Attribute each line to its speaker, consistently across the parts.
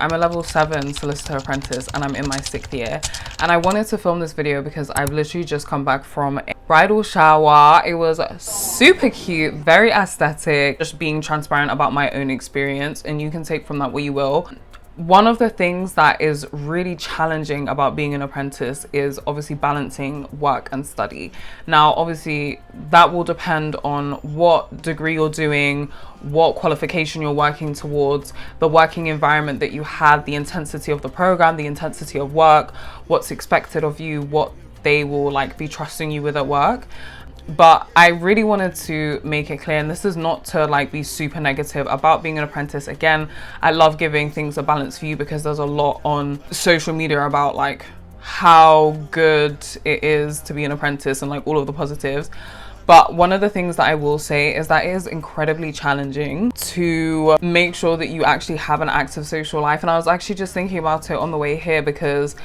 Speaker 1: I'm a level 7 solicitor apprentice and I'm in my 6th year. And I wanted to film this video because I've literally just come back from a bridal shower. It was super cute, very aesthetic, just being transparent about my own experience, and you can take from that what you will. One of the things that is really challenging about being an apprentice is obviously balancing work and study. Now, obviously, that will depend on what degree you're doing, what qualification you're working towards, the working environment that you had, the intensity of the program, the intensity of work, what's expected of you, what they will like be trusting you with at work. But I really wanted to make it clear, and this is not to like be super negative about being an apprentice. Again, I love giving things a balanced view because there's a lot on social media about like how good it is to be an apprentice and like all of the positives. But one of the things that I will say is that it is incredibly challenging to make sure that you actually have an active social life. And I was actually just thinking about it on the way here because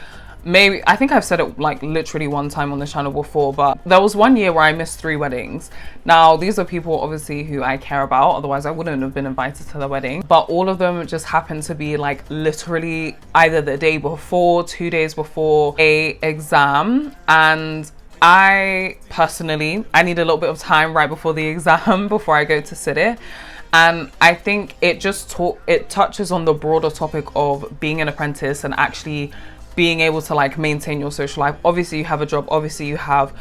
Speaker 1: maybe, I think I've said it like literally one time on the channel before, but there was one year where I missed 3 weddings. Now, these are people obviously who I care about, otherwise I wouldn't have been invited to the wedding. But all of them just happened to be like literally either the day before, 2 days before a exam. And I personally, I need a little bit of time right before the exam before I go to sit it. And I think it just it touches on the broader topic of being an apprentice and actually being able to like maintain your social life. Obviously you have a job, obviously you have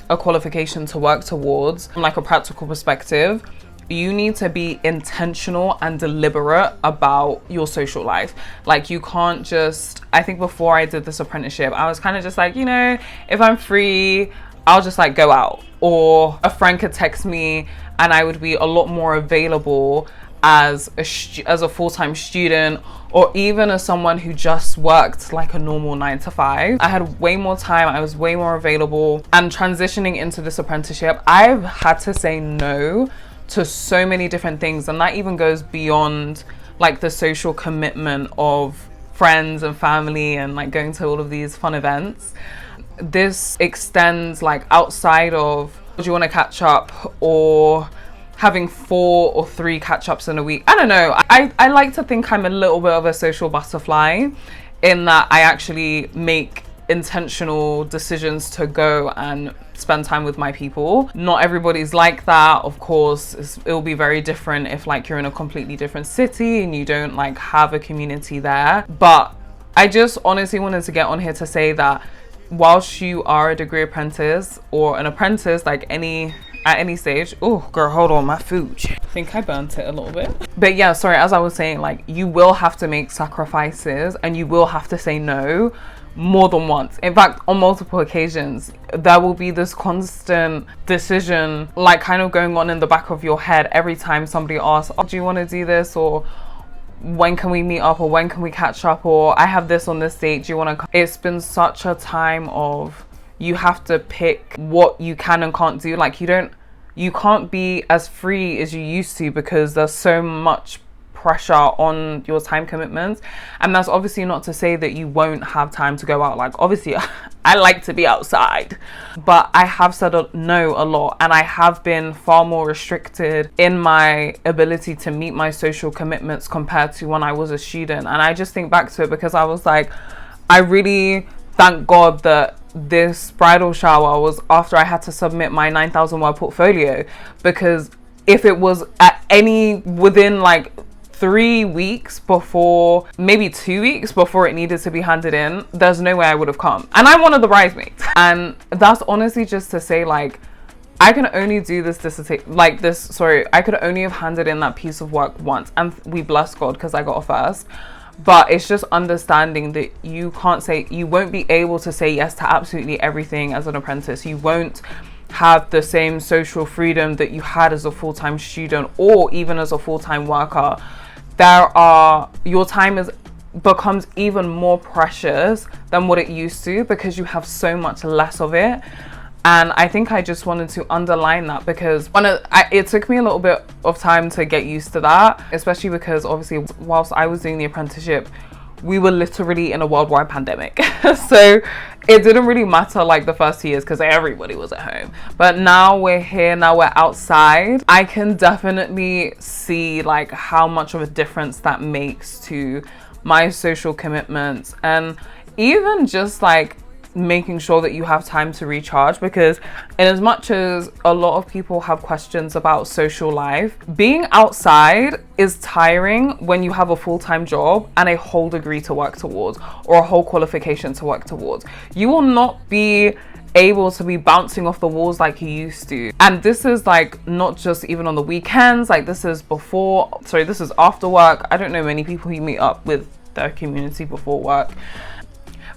Speaker 1: a qualification to work towards. From like a practical perspective, you need to be intentional and deliberate about your social life. Like you can't just, I think before I did this apprenticeship, I was kind of just like, you know, if I'm free, I'll just like go out. Or a friend could text me and I would be a lot more available as a full-time student, or even as someone who just worked like a normal 9 to 5. I had way more time, I was way more available. And transitioning into this apprenticeship, I've had to say no to so many different things, and that even goes beyond like the social commitment of friends and family and like going to all of these fun events. This extends like outside of, do you want to catch up, or having 4 or 3 catch-ups in a week. I don't know. I like to think I'm a little bit of a social butterfly in that I actually make intentional decisions to go and spend time with my people. Not everybody's like that. Of course, it'll be very different if like you're in a completely different city and you don't like have a community there. But I just honestly wanted to get on here to say that whilst you are a degree apprentice or an apprentice, like at any stage. Oh girl, hold on, my food. I think I burnt it a little bit. But yeah, sorry, as I was saying, like you will have to make sacrifices and you will have to say no more than once. In fact, on multiple occasions, there will be this constant decision like kind of going on in the back of your head every time somebody asks, oh, do you want to do this? Or when can we meet up? Or when can we catch up? Or I have this on this date, do you want to come? It's been such a time of you have to pick what you can and can't do. Like you can't be as free as you used to because there's so much pressure on your time commitments. And that's obviously not to say that you won't have time to go out. Like obviously I like to be outside, but I have said no a lot, and I have been far more restricted in my ability to meet my social commitments compared to when I was a student. And I just think back to it because I was like, I really thank God that this bridal shower was after I had to submit my 9,000 word portfolio, because if it was at within like 3 weeks before, maybe 2 weeks before it needed to be handed in, there's no way I would have come. And I'm one of the bridesmaids. And that's honestly just to say like, I can only do this I could only have handed in that piece of work once, and we bless God because I got a first. But it's just understanding that you won't be able to say yes to absolutely everything as an apprentice. You won't have the same social freedom that you had as a full-time student or even as a full-time worker. Your time becomes even more precious than what it used to because you have so much less of it. And I think I just wanted to underline that because it took me a little bit of time to get used to that, especially because obviously whilst I was doing the apprenticeship, we were literally in a worldwide pandemic. So it didn't really matter like the first 2 years because everybody was at home. But now we're here, now we're outside. I can definitely see like how much of a difference that makes to my social commitments, and even just like making sure that you have time to recharge. Because in as much as a lot of people have questions about social life, being outside is tiring when you have a full-time job and a whole degree to work towards, or a whole qualification to work towards. You will not be able to be bouncing off the walls like you used to. And this is like not just even on the weekends, like this is after work. I don't know many people who meet up with their community before work.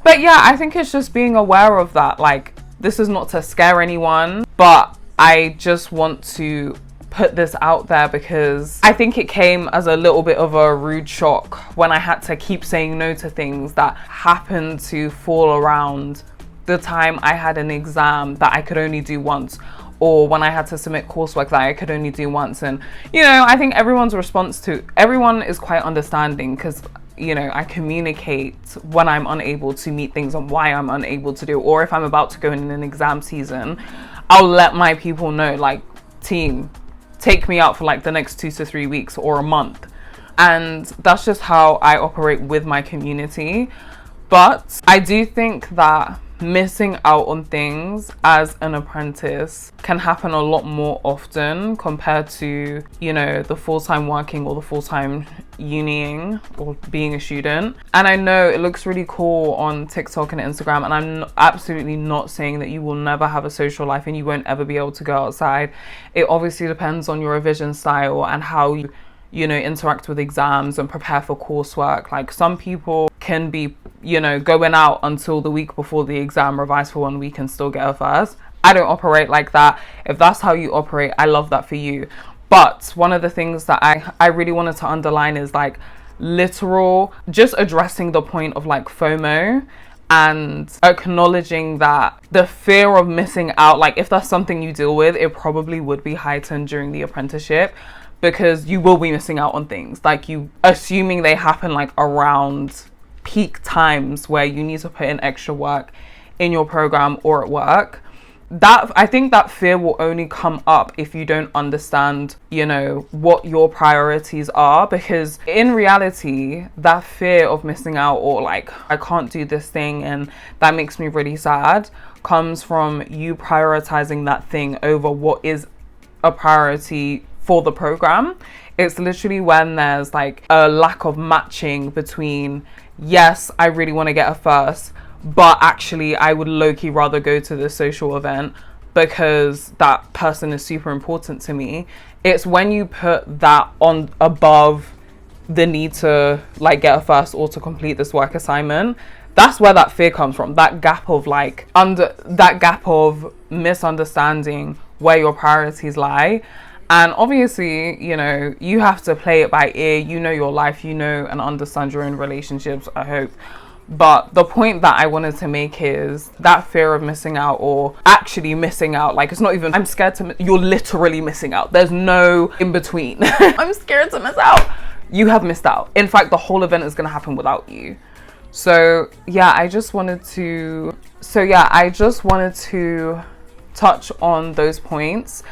Speaker 1: But yeah, I think it's just being aware of that. Like, this is not to scare anyone, but I just want to put this out there because I think it came as a little bit of a rude shock when I had to keep saying no to things that happened to fall around the time I had an exam that I could only do once, or when I had to submit coursework that I could only do once. And, you know, I think everyone is quite understanding, because I communicate when I'm unable to meet things and why I'm unable to do, or if I'm about to go in an exam season, I'll let my people know, like, team, take me out for like the next 2 to 3 weeks or a month. And that's just how I operate with my community. But I do think that missing out on things as an apprentice can happen a lot more often compared to, the full-time working or the full-time uniing or being a student. And I know it looks really cool on TikTok and Instagram, and I'm absolutely not saying that you will never have a social life and you won't ever be able to go outside. It obviously depends on your revision style and how you interact with exams and prepare for coursework. Like, some people can be, going out until the week before the exam, revise for 1 week and still get a first. I don't operate like that. If that's how you operate, I love that for you. But one of the things that I really wanted to underline is like just addressing the point of like FOMO, and acknowledging that the fear of missing out, like if that's something you deal with, it probably would be heightened during the apprenticeship, because you will be missing out on things, like you assuming they happen like around peak times where you need to put in extra work in your program or at work. I think that fear will only come up if you don't understand, what your priorities are, because in reality, that fear of missing out, or like, I can't do this thing and that makes me really sad, comes from you prioritizing that thing over what is a priority for the program. It's literally when there's like a lack of matching between, yes, I really want to get a first, but actually I would low-key rather go to this social event because that person is super important to me. It's when you put that on above the need to like get a first or to complete this work assignment. That's where that fear comes from, that gap of misunderstanding where your priorities lie. And obviously, you have to play it by ear, your life, and understand your own relationships, I hope. But the point that I wanted to make is that fear of missing out, or actually missing out, like, it's not even, I'm scared you're literally missing out. There's no in between. I'm scared to miss out. You have missed out. In fact, the whole event is going to happen without you. So yeah, I just wanted to touch on those points.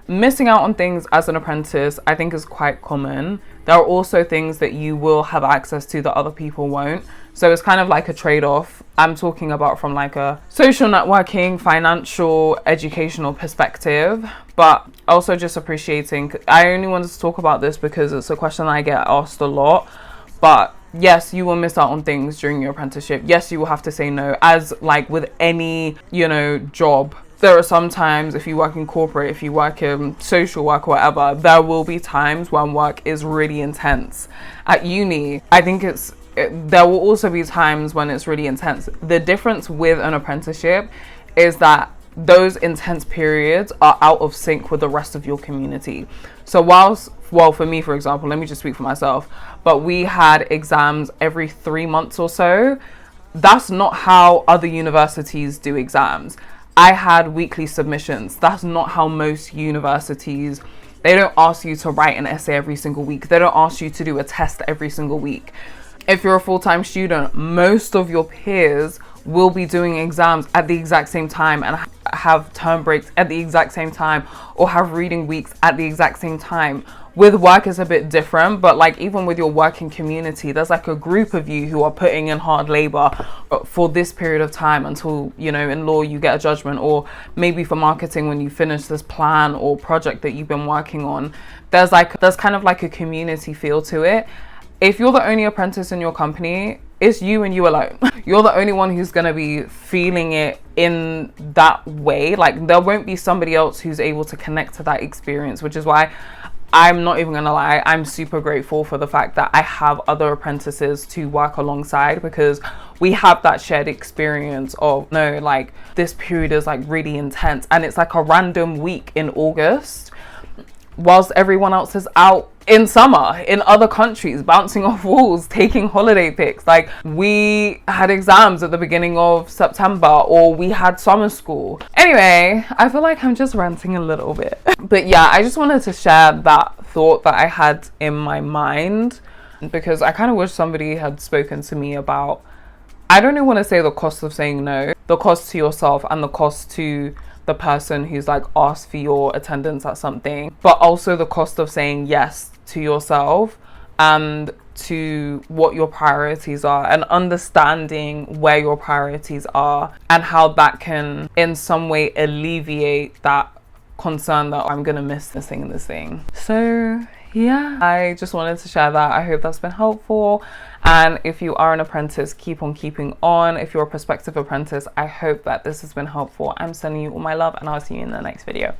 Speaker 1: Missing out on things as an apprentice, I think, is quite common. There are also things that you will have access to that other people won't. So it's kind of like a trade-off. I'm talking about from like a social networking, financial, educational perspective, but also just appreciating. I only wanted to talk about this because it's a question I get asked a lot. But yes, you will miss out on things during your apprenticeship. Yes, you will have to say no, as like with any, job. There are some times, if you work in corporate, if you work in social work or whatever, there will be times when work is really intense. At uni, I think there will also be times when it's really intense. The difference with an apprenticeship is that those intense periods are out of sync with the rest of your community. So for me, for example, let me just speak for myself, but we had exams every 3 months or so. That's not how other universities do exams. I had weekly submissions. That's not how most universities, they don't ask you to write an essay every single week. They don't ask you to do a test every single week. If you're a full-time student, most of your peers will be doing exams at the exact same time and have term breaks at the exact same time, or have reading weeks at the exact same time. with work is a bit different, but like even with your working community, there's like a group of you who are putting in hard labor for this period of time until, you know, in law you get a judgment, or maybe for marketing when you finish this plan or project that you've been working on. There's kind of like a community feel to it. If you're the only apprentice in your company, it's you and you alone. You're the only one who's going to be feeling it in that way. Like there won't be somebody else who's able to connect to that experience, which is why I'm not even gonna lie, I'm super grateful for the fact that I have other apprentices to work alongside, because we have that shared experience of, no, like this period is like really intense, and it's like a random week in August whilst everyone else is out in summer in other countries, bouncing off walls, taking holiday pics. Like we had exams at the beginning of September, or we had summer school. Anyway, I feel like I'm just ranting a little bit. But yeah, I just wanted to share that thought that I had in my mind, because I kind of wish somebody had spoken to me about, I don't even want to say the cost of saying no, the cost to yourself and the cost to the person who's like asked for your attendance at something, but also the cost of saying yes to yourself and to what your priorities are, and understanding where your priorities are and how that can in some way alleviate that concern that I'm gonna miss this thing and this thing. So yeah, I just wanted to share that. I hope that's been helpful. And if you are an apprentice, keep on keeping on. If you're a prospective apprentice, I hope that this has been helpful. I'm sending you all my love, and I'll see you in the next video.